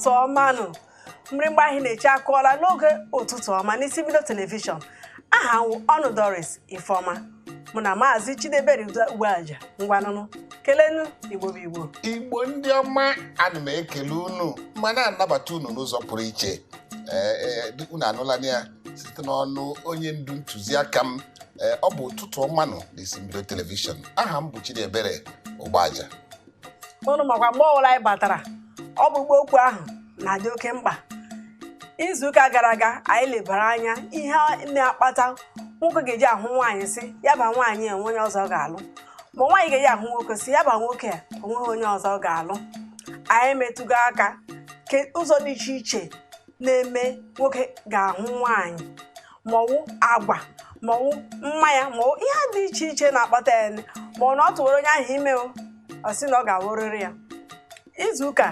ụtụtụ ọma nụ mgbịrịgba ahụ na-eche akụọla n'oge ụtụtụ ọma n'isi mbido telivishọn aha ọnụ Doris Ifeoma mụ na maazị Chidebere Ugwuaja ngwanụnụ kelenu Igbo bụ Igbo Igbo ndị ọma ana m ekele unu ma na-anabata unu n'ụzọ pụrụ iche unu anụla ya site n'ọnụ onye ndu ntụziaka m ọ bụ ụtụtụ ọma nụ n'isi mbido telivishọn aha m bụ Chidebere Ugwuaja unu makwa mgbe ọbụla anyị batara ọ bụ ugbo okwu ahụ na-adị oke mkpa izuụka gara aga anyị lebara anya ihe na-akpata nwoke ga-eji ahụ nwaanyị si ya ba nwaanyị enwe onye ọzọ ga-alụ ma nwaanyị ga-eji ahụ nwoke si ya ba nwoke a onweghị onye ọzọ ga-alụ anyị metụgo aka ụzọ dị iche iche na-eme nwoke ga-ahụ nwaanyị maọwụ agwa maọwụ mmanya maọwụ ihe dị iche iche na-akpata ya ma ọ na ọ tụwere onye ahụ ime ọ sị na ọ ga-awụrịrị ya izuụka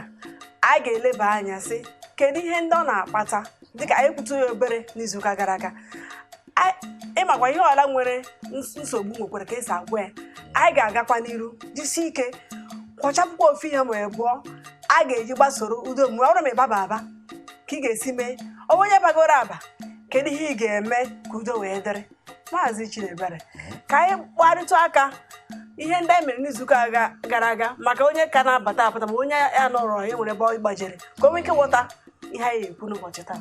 anyị ga-eleba anya sị kedu ihe ndị ọ na-akpata dịka anyị kwutu ya obere n'izuụka gara aga ịmakwa ihe ọla nwere nsogbu nwekwara ka esi agwa ya anyị ga-agakwa n'iru jisi ike kwọchapụkwa ofu ihe ma abụọ a ga-eji gbasoro udo mgbe ọrụ ma ịbaba aba ka ị ga-esi mee onye bagoro aba kedu ihe ị ga-eme ka udo wee dịrị maazị Chidebere ka anyị kparịta aka ihe ndị anyị mere n'izuụka gara aga maka onye ka na-abata apụta ma onye ya nọrọ ya nwere ebe ọ gbajere ka o nwee ike ghọta ihe anyị ekwu n'ụbọchị taa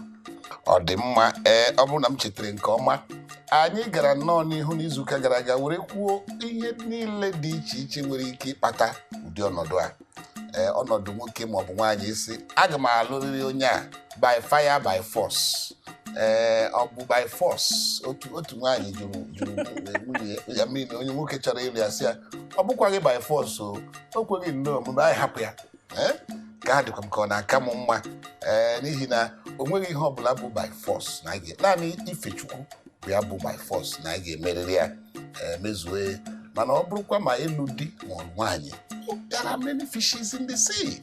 ọ dị mma ọ bụrụ na m chetara nke ọma anyị gara nnọọ n'ihu n'izuụka gara aga were kwuo ihe niile dị iche iche nwere ike ịkpata ụdị ọnọdụ a ọnọdụ nwoke maọbụ nwaanyị isi aga m alụrịrị onye a by fire by force ọ bụ by force otu nwaanyị jụrụ nwunye ya mmiri onye nwoke chọrọ ịlụ ya sị ya ọ bụkwaghị by force o kweghị nnọọ omume anyị hapụ ya ka ha dịkwa m ka ọ na-aka m mma n'ihi na o nweghị ihe ọbụla bụ by force na naanị ife Chukwu bụ ya bụ by force na anyị ga-emerịrị ya mezue mana ọ bụrụkwa ma ịlụ di ma nwaanyị there are many fishes in the sea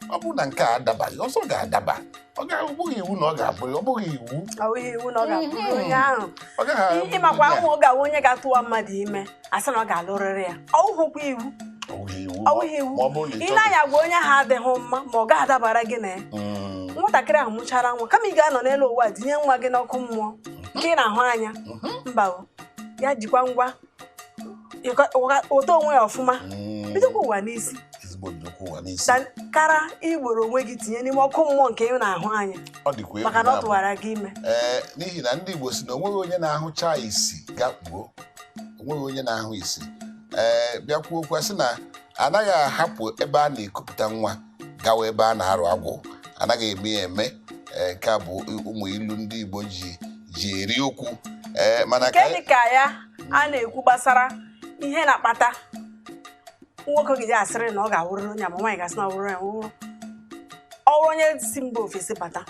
ọ bụrụ na nke a adabaghị ọzọ ga-adaba ọ bụghị iwu na ọ ga-abụrị ọ bụghị iwu na ọ ga-abụrụ onye ahụ ịmakwa ahụ ọ ga-awụ onye ga-atụwa mmadụ ime asị na ọ ga-alụrịrị ya ọwụhụkwa iwu ọwụghị iwu ile anya gwa onye ha adịghị mma ma ọ ga-adabara gị na ya nwatakịrị ahụ mụchara nwa kama ị ga-anọ n'elu ụwa tinye nwa gị n'ọkụ mmụọ nke ị na-ahụ anya mba ya jikwa ngwa ụtọ onwe ya ọfụma bidokwa ụwa n'isi kara igboro onwe gị tinye n'ime ọkụ mmụọ nke ị na-ahụ anya maka na ọ tụwara gị ime n'ihi na ndị Igbo si na onweghị onye na-ahụcha isi gakpuo onweghị onye na-ahụ isi bịakwuo okwu sị na anaghị ahapụ ebe a na-ekupụta nwa gawa ebe a na-arụ agwụ anaghị eme ya eme nke a bụ ụmụ ilu ndị Igbo ji eri okwu mana nke dịka ya a na-ekwu gbasara ihe na-akpata nwoke ga-eji asịrị na ọ ga-awụrịrị onye ma nwaanyị gasị na ọwụrụ ya ọwụrụ onye si mba ofesi bata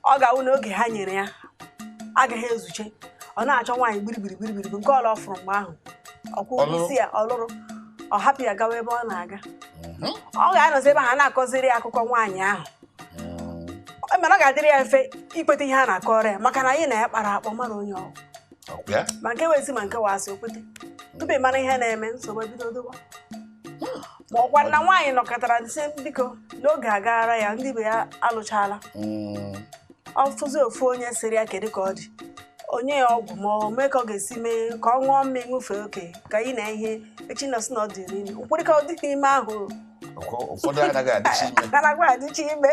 ọ ga-awụ n'oge ha nyere ya agaghị ezuche ọ na-achọ nwaanyị gbirigbiri nke ọla ọ fụrụ mgbe ahụ ọkwụ isi ya ọlụrụ ọ hapụ ya gawa ebe ọ na-aga ọ ga-anọzi ebe ha na-akọziri ya akụkọ nwaanyị ahụ mana ọ ga-adịrị ya mfe ikweta ihe a na-akọrọ ya maka na anyị na ya kpara akpọ mara onye ọgwụ ma nke wezi ma nke wasị okwete tupu ị mara ihe na-eme nsogbu ebido doba ma ọkwa na nwaanyị nọkọtara nsị biko n'oge agaghara ya ndị be ya alụchala ọ fụzi ofu onye siri ya kedu ka ọ dị onye ya ọgwụ ma ọ mee ka ọ ga-esi mee ka ọ ṅụọ mmiri ṅụfee oke ka ị na ihe echi nọsị na ọ dịrị ime ụkwụrụ ka ọ dị n'ime ahụ ụfọdụ anaghị adịcha ime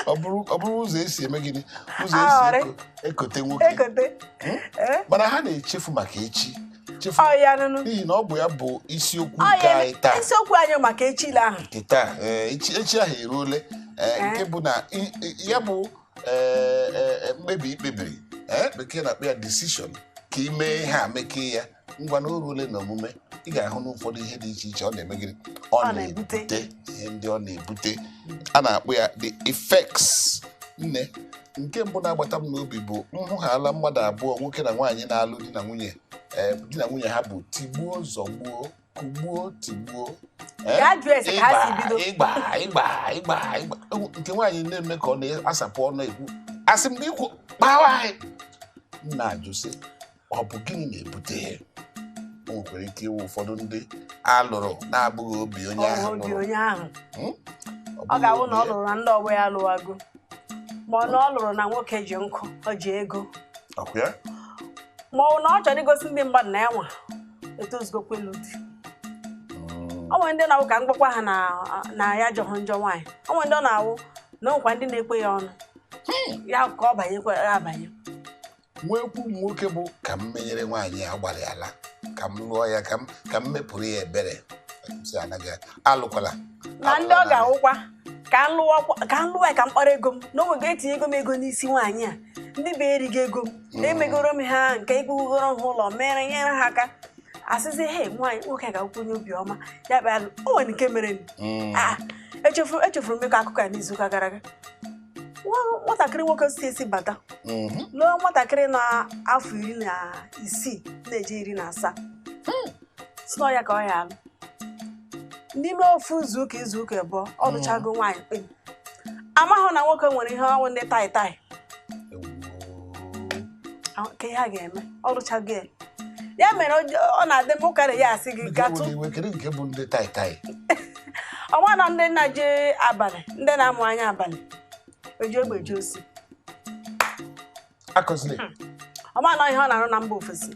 ọ bụrụ ụzọ esi eme gịnị ụzọ esi ekote nwoke mana ha na-echefu maka echi n'ihi na ọ bụ ya bụ isiokwu nke anyị taa isiokwu anyị maka echi ile ahụ nke taa echi ahụ eruole nke bụ na ya bụ mkpebi ikpebiri bekee na-akpọ ya decision ka ị mee ihe a mekee ya ngwa na o ruole na omume ị ga-ahụ n'ụfọdụ ihe dị iche iche ọ na-eme gịnị ọ na-ebute ihe ndị ọ na-ebute a na-akpọ ya the effects nne nke mbụ na-agbata m n'obi bụ nhụghala mmadụ abụọ nwoke na nwaanyị na-alụ di na nwunye ha bụ tigbuo zọgbuo kugbuo tigbuo ịgba nke nwaanyị na-eme ka ọ na-asapụ ọnụ ekwu asị m gị ikwu kpawa anyị nna ajụ sị ọ bụ gịnị na-ebute ya o nwekwara ike ịwụ ụfọdụ ndị alụrụ na-abụghị obi onye ahụ lụrụ ọ ọ ga-awụ na ọ lụrụ na ndị ọgbọ ya lụwago ma ọ na ọ lụrụ na nwoke ji nkụ ọ ji ego ma ọ na ọ chọrọ igosi ndị mmadụ na ya nwa etozugokwa ịlụ di. Ọ nwere ndị na-awụ ka mkpọkwa ha na ya jọrọ njọ nwaanyị. Ọ nwere ndị ọ na-awụ na ọnwekwa ndị na-ekwe ya ọnụ ya ka ọ banyekwa ya abanye. Nwekwu nwoke bụ ka m menyere nwaanyị ya gbara ya ala ka m lụọ ya ka m mepụrụ ya ebere si anaghị alụkwala na ndị ọ ga-awụkwa ka m lụwa ya ka m kpara ego m na onwe ga-etinye ego n'isi nwaanyị a ndị be erighị ego m emegoro m ha nke ikpugoro ha ụlọ mere nyere ha aka asịzi he nwaanyị nwoke ga-akwụkwọ onye obiọma ya bịa o nwere nke mere echefuru m ịkọ akụkọ ya n'izuụka gara aga. Nwatakịrị nwoke si bata lụọ nwatakịrị na afọ 16 na-eje 17 si na ya ka ọ ya alụ n'ime ofu izuụka abụọ ọ lụchago nwaanyị kpem amahụ na nwoke nwere ihe ọnwụ ndị tai ka ihe a ga-eme ọ lụchago ya mere ọ na-adị m ụka na ya asị gị gatụ ọnwa na ndị na-eje abalị ndị na-amụ anya abalị oji egbe eji osi ọma na ihe ọ na-arụ na mba ofesi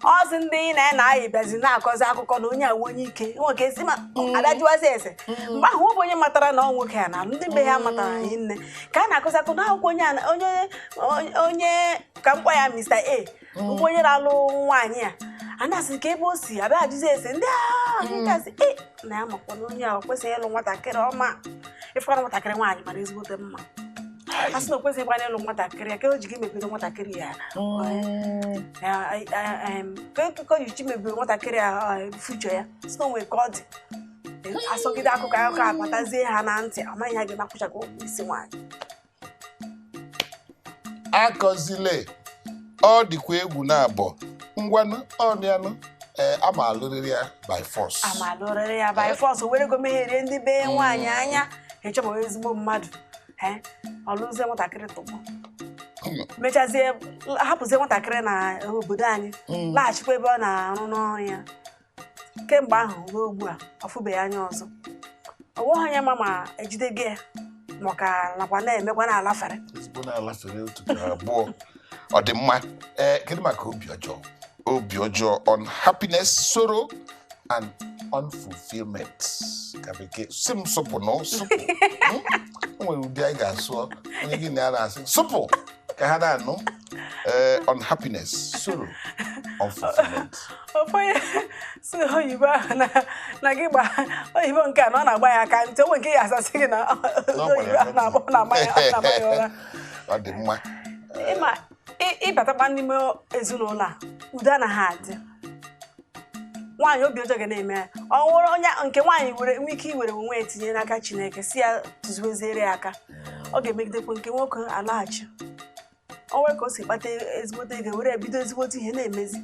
ọzi ndị na-ayị bịazi na-akọzi akụkọ na onye awụ onye ike nwoke esi ma adajụwazi ese mgbe ahụ ọ bụ onye matara na ọ nwoke ya na ndị be ya matara anyị nne ka a na-akọzi akụkọ na akwụkwọ onye ka mkpọ ya Mr. A mgbe onye na-alụ nwaanyị a anasị ka ebe o si abịa ajụzi ese ndị ahụ na ya makwa na onye ahụ kwesịghị ịlụ nwatakịrị ọma ịfụkwana nwatakịrị nwaanyị mara ezigbote mma a sị na o kwesịghị ịgbanye ịlụ nwatakịrị ya ka o ji gị mebiri nwatakịrị ya ka o ji chi mebiri nwatakịrị ya fuchọ ya si na onwe ka ọ dị asọgide akụkọ akpatazie ha na ntị amaghị ha gị nakwụchaga isi nwaanyị akọzile ọ dịkwa egwu na-abọ ngwanụ ọnịanụ ama alụrịrị ya by force were ego megherie ndị be nwaanyị anya echebụ ezigbo mmadụ ọlụzie nwatakịrị tụgbọ mechazie hapụzie nwatakịrị na obodo anyị laghachikwa ebe ọ na-arụ n'ọrụ ya kemgbe ahụ ruo ugbu a ọfụbeghị anya ọzọ ọ nweghị onye ma ejide gị maka nakwa na-emekwa na-alafere abụọ ọ dị mma kedu maka obi ọjọọ unhappiness, sorrow and unfulfillment ka bekee si m sụpụ na sụpụ o nwere ụdị anyị ga-asụ onye gị na ya na-asị sụpụ ka ha na-anụ unhappiness, sorrow, unfulfillment. Ofonye si oyibo ahụ na gị gba oyibo nke a na ọ na-agba ya aka ntị onwe nke ya asasị gị na oyibo ahụ na-agba ya ụra. Ọ dị mma ịma ịbatakwa n'ime ezinụlọ a udo anaghị adị nwaanyị obi ọjọọ ga na-eme ya ọ nwụrụ onye nke nwaanyị nwere ike iwere onwe etinye n'aka Chineke si ya tụziweziere ya aka ọ ga-emegidekwa nke nwoke alaghachi o nwere ka o si kpata ezigbote ego were ebido ezigbote ihe na-emezi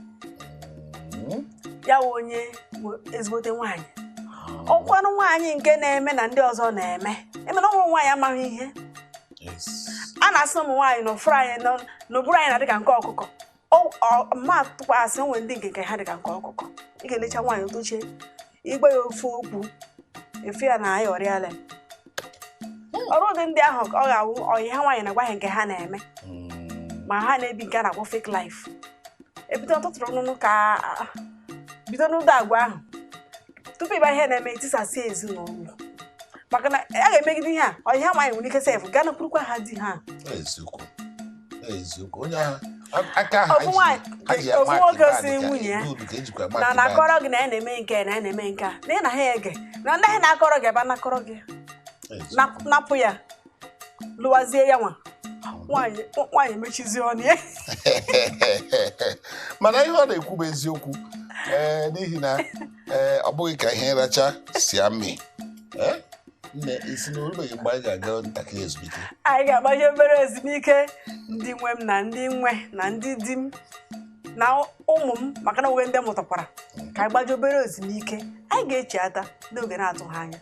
ya wụ onye ezigbote nwaanyị ọkwanụ nwaanyị nke na-eme na ndị ọzọ na-eme emena ụmụ nwaanyị amaghị ihe a na-asị ụmụ nwaanyị n'ụbụrụ anyị na-adịka nke ọkụkọ ma tụkwasị onwe ndị nke ha dịka nke ọkụkọ ị ga-elecha nwaanyị otochie igbe ya ofu okwu efe ya na ya ọrịala ọrụ ụdị ndị ahụ ọ ga-awụ ọyị ha nwaanyị na-agwaghị nke ha na-eme ma ha na-ebi nke a na-akpọ fake life ebido ọtụtụrụ nnụnụ ka bido n'ụdọ agwa ahụ tupu ịba ihe na-eme etisasị ezinụlọ maka na a ga-emegide ihe a ọyị ha nwaanyị nwere ike sef gaa nakwurukwa ha di ha onye ahụ ofu nwoke si nwunye ya na na-akọrọ gị na ya na-eme nke na ya na-eme nke a na ị na ha ege na ndị ahụ na-akọrọ gị ebe na-akọrọ gị napụ ya lụwazie ya nwa nwaanyị mechizie ọnụ ya mana ihe ọ na-ekwu bụ eziokwu n'ihi na ọ bụghị ka ihe nracha si amị nne isi na orubeghị mgbe anyị ga-aga ntakịrị ezumike anyị ga-agbaje obere ezumike ndị nwe m na ndị nwe na ndị di m na ụmụ m maka na oge ndị mụtakwara ka anyị gbaje obere ezumike anyị ga-echi ata n'oge na-atụghị anya